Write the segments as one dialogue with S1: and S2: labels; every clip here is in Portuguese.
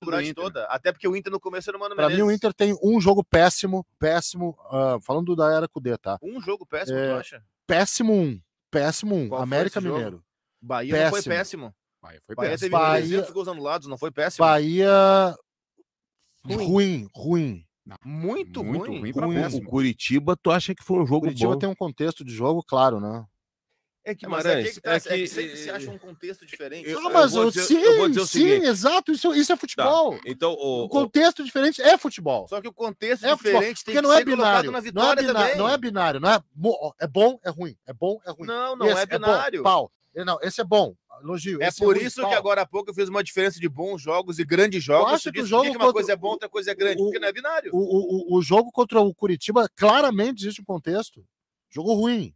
S1: durante toda, até porque o Inter no começo era o Mano
S2: Pra
S1: Menezes.
S2: mim o Inter tem um jogo péssimo, falando da era Cudê, tá?
S1: Um jogo péssimo, tu acha?
S2: Péssimo um.
S1: Qual foi
S2: América
S1: esse jogo?
S2: Mineiro.
S1: Bahia
S2: Péssimo.
S1: não foi péssimo.
S3: Bahia foi
S1: Bahia
S3: péssimo.
S1: teve 300 gols anulados, não foi péssimo.
S2: Bahia ruim.
S1: Muito ruim.
S3: O Curitiba, tu acha que foi um jogo
S2: Curitiba
S3: bom?
S2: tem um contexto de jogo, claro, né?
S1: É que, mas é que sempre se acha um contexto diferente.
S2: Sim, exato, isso é futebol.
S3: Tá. Então,
S2: o contexto diferente é futebol.
S1: Só que o contexto diferente tem que
S2: não é
S1: ser
S2: binário,
S1: colocado na vitória também.
S2: Não é binário, não é bom, é ruim. É bom, é ruim.
S1: Não é binário.
S2: Não, esse é bom. Elogio.
S1: É por isso que agora há pouco eu fiz uma diferença de bons jogos e grandes jogos.
S2: Eu acho que o jogo
S1: que uma coisa é bom, outra coisa é grande, porque não é binário.
S2: O jogo contra o Curitiba, claramente existe um contexto. Jogo ruim.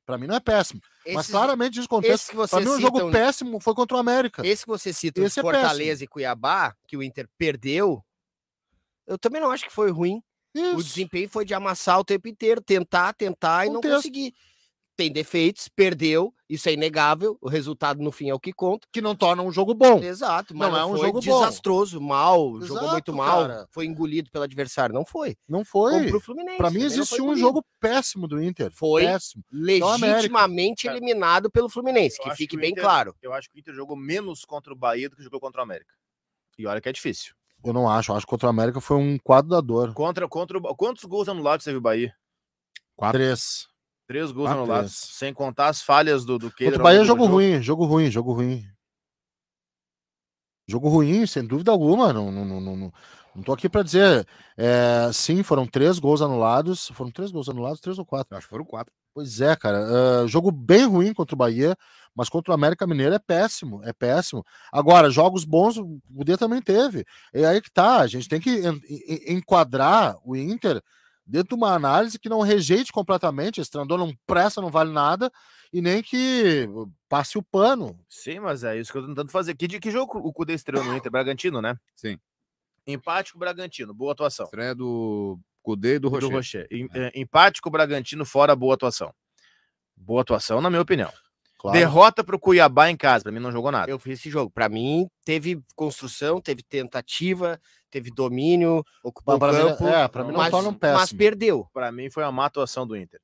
S2: Pra mim não é péssimo. Mas claramente existe um contexto. Pra mim um jogo péssimo foi contra o América.
S4: Esse que você cita, o Fortaleza e Cuiabá, que o Inter perdeu, eu também não acho que foi ruim. Isso. O desempenho foi de amassar o tempo inteiro, tentar e não conseguir. Tem defeitos, perdeu, isso é inegável, o resultado no fim é o que conta.
S2: Que não torna um jogo bom.
S4: Exato, mas
S2: não é um
S4: foi
S2: jogo
S4: desastroso, mal,
S2: Exato,
S4: jogou muito mal,
S2: cara.
S4: foi engolido pelo adversário, não foi.
S2: Não foi.
S4: Como pro Fluminense.
S2: Pra mim existe um jogo péssimo do Inter.
S4: Foi
S2: péssimo.
S4: legitimamente eliminado pelo Fluminense, que fique bem claro.
S1: Eu acho que o Inter jogou menos contra o Bahia do que jogou contra o América. E olha que é difícil.
S2: Eu não acho que contra o América foi um quadro da dor.
S1: Quantos gols anulados teve o Bahia?
S2: 3.
S1: 3 gols anulados, sem contar as falhas do Kehler.
S2: O Bahia é jogo ruim. Jogo ruim, sem dúvida alguma. Não tô aqui pra dizer. Sim, foram 3 gols anulados. Foram 3 gols anulados, 3 ou 4?
S3: Acho que foram 4.
S2: Pois é, cara. Jogo bem ruim contra o Bahia, mas contra o América Mineiro é péssimo. Agora, jogos bons o Cudê também teve. É aí que tá. A gente tem que enquadrar o Inter dentro de uma análise que não rejeite completamente, esse treinador não presta, não vale nada, e nem que passe o pano.
S1: Sim, mas é isso que eu tô tentando fazer. Que jogo o Cudê estreou no Inter? Bragantino, né?
S3: Sim.
S1: Empate com o Bragantino, boa atuação.
S3: Estreia do Cudê e do Rocher.
S1: Empate com o Bragantino fora, boa atuação. Boa atuação, na minha opinião.
S2: Claro.
S1: Derrota pro Cuiabá em casa, pra mim não jogou nada.
S4: Eu fiz esse jogo, pra mim teve construção, teve tentativa, teve domínio, ocupou o campo,
S2: pra mim não torna um péssimo.
S4: Mas perdeu.
S1: Pra mim foi uma má atuação do Inter.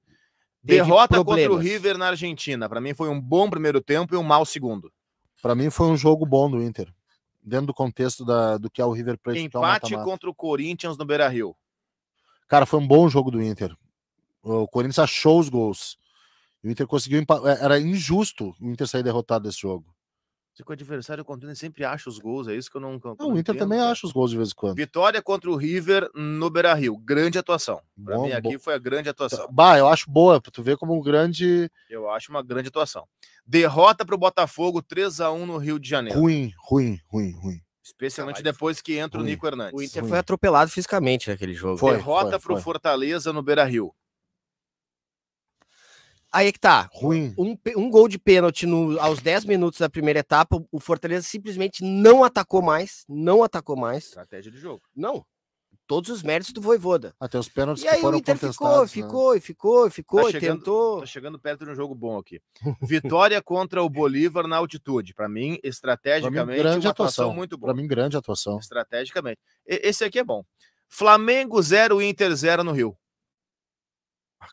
S4: Teve
S1: Derrota
S4: problemas.
S1: contra o River na Argentina, pra mim foi um bom primeiro tempo e um mau segundo.
S2: Pra mim foi um jogo bom do Inter, dentro do contexto do que é o River Plate.
S1: Empate contra o Corinthians no Beira-Rio.
S2: Cara, foi um bom jogo do Inter. O Corinthians achou os gols. O Inter conseguiu empatar. Era injusto o Inter sair derrotado desse jogo.
S1: O adversário contrário sempre acha os gols, é isso que eu não
S2: o Inter também acha os gols de vez em quando.
S1: Vitória contra o River no Beira-Rio, grande atuação. Pra mim aqui foi a grande atuação.
S2: Eu acho boa, pra tu ver como um grande...
S1: Eu acho uma grande atuação. Derrota pro Botafogo, 3-1 no Rio de Janeiro.
S2: Ruim.
S1: Especialmente depois que entra o Nico Hernandes.
S4: O Inter foi atropelado fisicamente naquele jogo.
S1: Derrota pro Fortaleza no Beira-Rio.
S4: Aí é que tá.
S2: Ruim.
S4: Um gol de pênalti aos 10 minutos da primeira etapa, o Fortaleza simplesmente não atacou mais.
S1: Estratégia de jogo.
S4: Não. Todos os méritos do Vojvoda.
S2: Até os pênaltis
S4: que foram contestados. Ficou, tentou.
S1: Tá chegando perto de um jogo bom aqui. Vitória contra o Bolívar na altitude. Pra mim, estrategicamente,
S2: grande
S1: uma atuação muito boa.
S2: Pra mim, grande atuação.
S1: Estrategicamente. Esse aqui é bom. Flamengo 0, Inter 0 no Rio.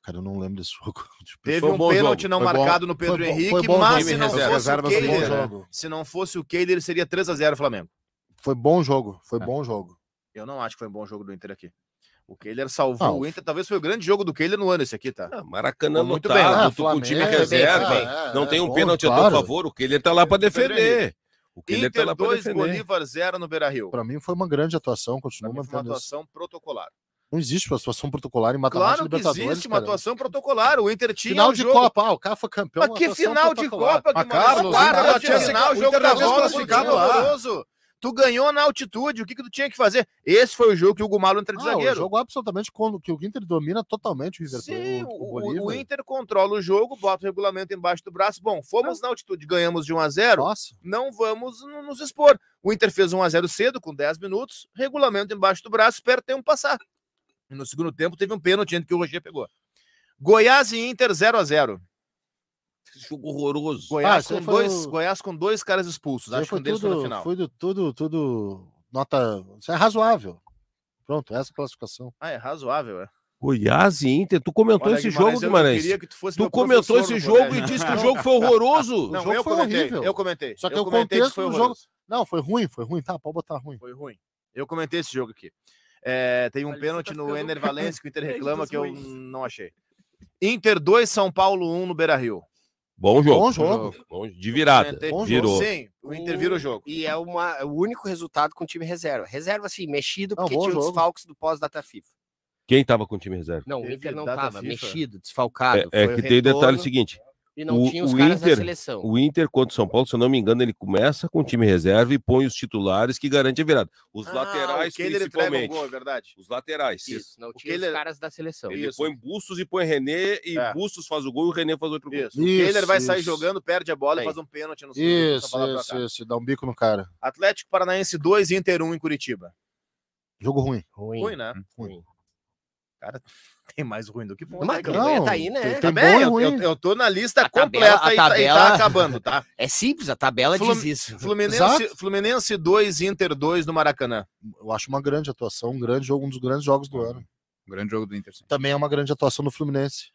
S2: Cara, eu não lembro desse jogo.
S1: Teve um pênalti não marcado no Pedro Henrique, mas se não fosse o Kehler, seria 3-0 Flamengo.
S2: Foi bom jogo.
S1: Eu não acho que foi um bom jogo do Inter aqui. O Kehler salvou o Inter, talvez foi o grande jogo do Kehler no ano esse aqui, tá?
S3: Maracanã muito bem, com o time reserva, não tem um pênalti a teu favor, o Kehler tá lá pra defender. O Kehler tá lá pra defender.
S1: Bolívar 0 no Beira-Rio.
S2: Pra mim foi uma grande atuação, continua
S1: mantendo. Foi uma atuação protocolar.
S2: Não existe uma atuação protocolar em mata-mata.
S1: Claro que existe uma atuação protocolar. O Inter tinha
S2: final de Copa, o cara foi campeão.
S1: Mas que final de Copa?
S2: Carlos,
S1: final, jogo da volta, ficava horroroso. Tu ganhou na altitude, o que tu tinha que fazer? Esse foi o jogo que o Hugo Malo entra de zagueiro.
S2: O jogo absolutamente que o Inter domina totalmente o River.
S1: Sim, o Inter controla o jogo, bota o regulamento embaixo do braço. Bom, fomos na altitude, ganhamos de 1-0.
S2: Nossa.
S1: Não vamos nos expor. O Inter fez 1-0 cedo, com 10 minutos, regulamento embaixo do braço, espera o tempo passar. E no segundo tempo teve um pênalti que o Roger pegou. Goiás e Inter 0-0.
S3: Jogo horroroso.
S1: Goiás com 2 caras expulsos. Acho que um deles foi no final.
S2: Foi tudo nota... Isso é razoável. Pronto, essa classificação.
S1: É razoável, é.
S3: Goiás e Inter. Tu comentou esse jogo, Guimarães. Tu comentou esse jogo e disse que o jogo foi horroroso.
S1: Não,
S2: o jogo foi horrível.
S1: Eu comentei.
S2: Só que o contexto do jogo... Não, foi ruim. Tá, pode botar ruim.
S1: Foi ruim. Eu comentei esse jogo aqui. Tem um pênalti no Ener Valencia que o Inter reclama que eu não achei. Inter 2, São Paulo 1 no Beira-Rio.
S3: Bom jogo.
S2: Bom jogo.
S3: De virada. Virou.
S1: Sim, o Inter vira o jogo.
S4: E é o único resultado com o time reserva. Reserva, assim, mexido, porque
S2: bom
S4: tinha os
S2: jogo.
S4: desfalques do pós-data FIFA.
S3: Quem tava com o time reserva?
S4: Não, o
S1: Teve
S4: Inter não
S1: data
S4: tava,
S1: FIFA.
S4: mexido, desfalcado.
S3: É
S4: Foi
S3: que
S4: o
S3: tem o detalhe
S4: retorno
S3: seguinte.
S4: E não tinha os
S3: o
S4: caras
S3: Inter,
S4: da seleção.
S3: O Inter contra o São Paulo, se eu não me engano, ele começa com o time reserva e põe os titulares que garante a virada. Os laterais, principalmente.
S1: Gol, é verdade.
S3: Os laterais.
S4: Isso, não tinha os caras da seleção.
S3: Ele põe Bustos e põe René, e Bustos faz o gol e o René faz outro gol.
S1: O Kehler vai sair jogando, perde a bola e faz um pênalti no
S2: segundo. Isso, dá um bico no cara.
S1: Atlético Paranaense 2, Inter 1 em Curitiba.
S2: Jogo ruim.
S1: Ruim, né?
S2: Ruim.
S1: Cara, tem mais ruim do que bom.
S4: Mas não, tá aí, né?
S2: Tem
S1: bem,
S2: bom,
S1: eu tô na lista completa e tá acabando, tá?
S4: É simples, a tabela diz isso.
S1: Fluminense 2, Inter 2 no Maracanã.
S2: Eu acho uma grande atuação, um grande jogo, um dos grandes jogos do ano.
S5: Grande jogo do Inter. Sim.
S2: Também é uma grande atuação do Fluminense.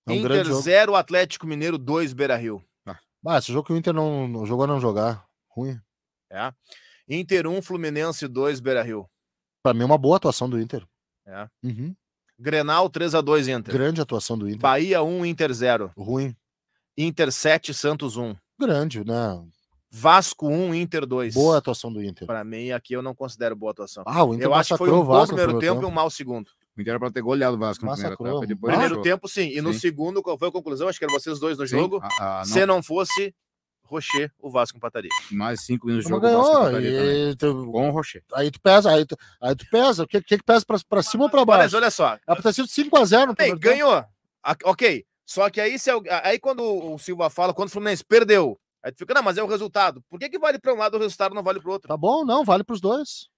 S1: É um Inter 0, Atlético Mineiro 2, Beira-Rio.
S2: Esse jogo que o Inter não jogou a não jogar. Ruim.
S1: Inter 1, Fluminense 2, Beira-Rio.
S2: Pra mim é uma boa atuação do Inter.
S1: Uhum. Grenal 3-2 Inter.
S2: Grande atuação do Inter.
S1: Bahia 1, Inter 0.
S2: Ruim.
S1: Inter 7, Santos 1.
S2: Grande, né?
S1: Vasco 1, Inter 2.
S2: Boa atuação do Inter.
S1: Pra mim, aqui eu não considero boa atuação.
S2: O Inter
S1: eu acho que foi um bom primeiro tempo e um mau segundo.
S5: O Inter era pra ter goleado o Vasco no
S1: primeiro tempo, sim. E no segundo, qual foi a conclusão? Acho que eram vocês dois no jogo. Se não fosse Rocher, o Vasco empataria.
S5: Mais 5 minutos de jogo,
S2: ganhou,
S5: o Vasco empataria com o Rocher.
S2: Aí tu pesa, O que pesa pra cima ou pra baixo?
S1: Mas olha só.
S2: Ela ter sido 5-0 no
S1: primeiro tempo. Ganhou. Ok. Só que aí quando o Silva fala, quando o Fluminense perdeu, aí tu fica, não, mas é o resultado. Por que vale pra um lado o resultado não vale pro outro?
S2: Tá bom, não, vale pros dois.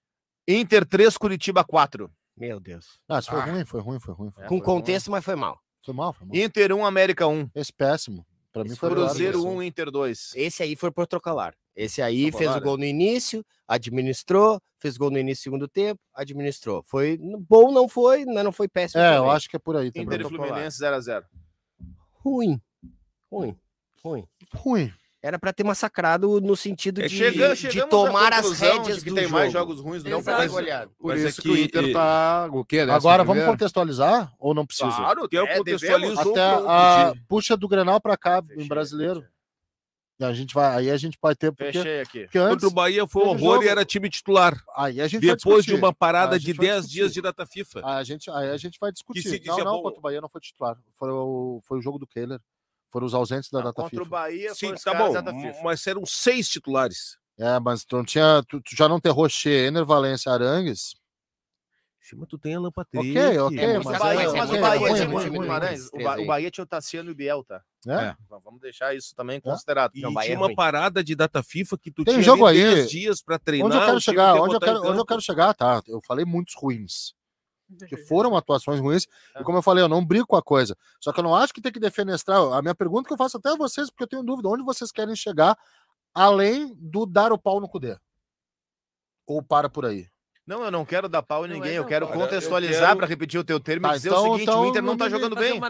S1: Inter 3, Curitiba 4.
S4: Meu Deus.
S2: Isso foi ruim.
S4: Com contexto, mas foi mal.
S2: Foi mal.
S1: Inter 1, América 1.
S2: Esse péssimo. Pra mim foi
S1: Cruzeiro 1, Inter 2.
S4: Esse aí foi protocolar. Esse aí fez o gol no início, administrou, fez gol no início do segundo tempo, administrou. Foi bom, não foi péssimo.
S2: Eu acho que é por aí também.
S1: Inter e Fluminense 0-0.
S4: Ruim. Era pra ter massacrado no sentido de tomar as rédeas
S1: que
S4: do
S1: tem
S4: jogo.
S1: Mais jogos ruins do que
S4: pra goleado.
S5: Por isso que o Inter tá... O quê?
S2: Agora vamos contextualizar ou não precisa?
S1: Claro,
S3: que eu contextualizo.
S2: Até puxa do Grenal pra cá, em brasileiro. E a gente vai ter...
S1: Fechei aqui.
S3: Contra o Bahia foi um horror e era time titular.
S2: Aí a gente
S3: depois de uma parada de 10 dias de data FIFA.
S2: Aí a gente vai discutir. Não, contra o Bahia não foi titular. Foi o jogo do Kehler. Foram os ausentes da data FIFA.
S1: Contra o Bahia,
S3: sim, tá bom, mas eram 6 titulares.
S2: Mas tu já não ter Rocher, Ener Valencia, Arangues.
S3: Mas tu tem Alan Patrick.
S2: Ok,
S1: mas o Bahia tinha o Tassiano e o Biel, tá? Vamos deixar isso também considerado.
S3: E tinha uma parada de data FIFA que tu
S2: tem
S3: tinha
S2: jogo
S3: 10 dias pra treinar.
S2: Onde eu quero chegar, tá? Eu falei muitos ruins. Que foram atuações ruins, e como eu falei, eu não brigo com a coisa, só que eu não acho que tem que defenestrar. A minha pergunta que eu faço até a vocês, porque eu tenho dúvida, onde vocês querem chegar além do dar o pau no Cudê? Ou para por aí?
S1: Não, eu não quero dar pau em ninguém, eu quero contextualizar para repetir o teu termo e dizer o seguinte, o Inter não tá jogando bem.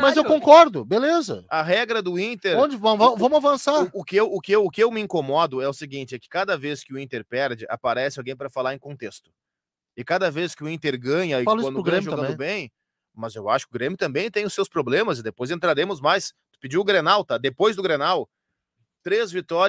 S2: Mas eu concordo, beleza.
S1: A regra do Inter...
S2: Vamos avançar.
S1: O que eu me incomodo é o seguinte, é que cada vez que o Inter perde, aparece alguém para falar em contexto. E cada vez que o Inter ganha, e quando o Grêmio jogando bem, mas eu acho que o Grêmio também tem os seus problemas, e depois entraremos mais. Tu pediu o Grenal, tá? Depois do Grenal, 3 vitórias.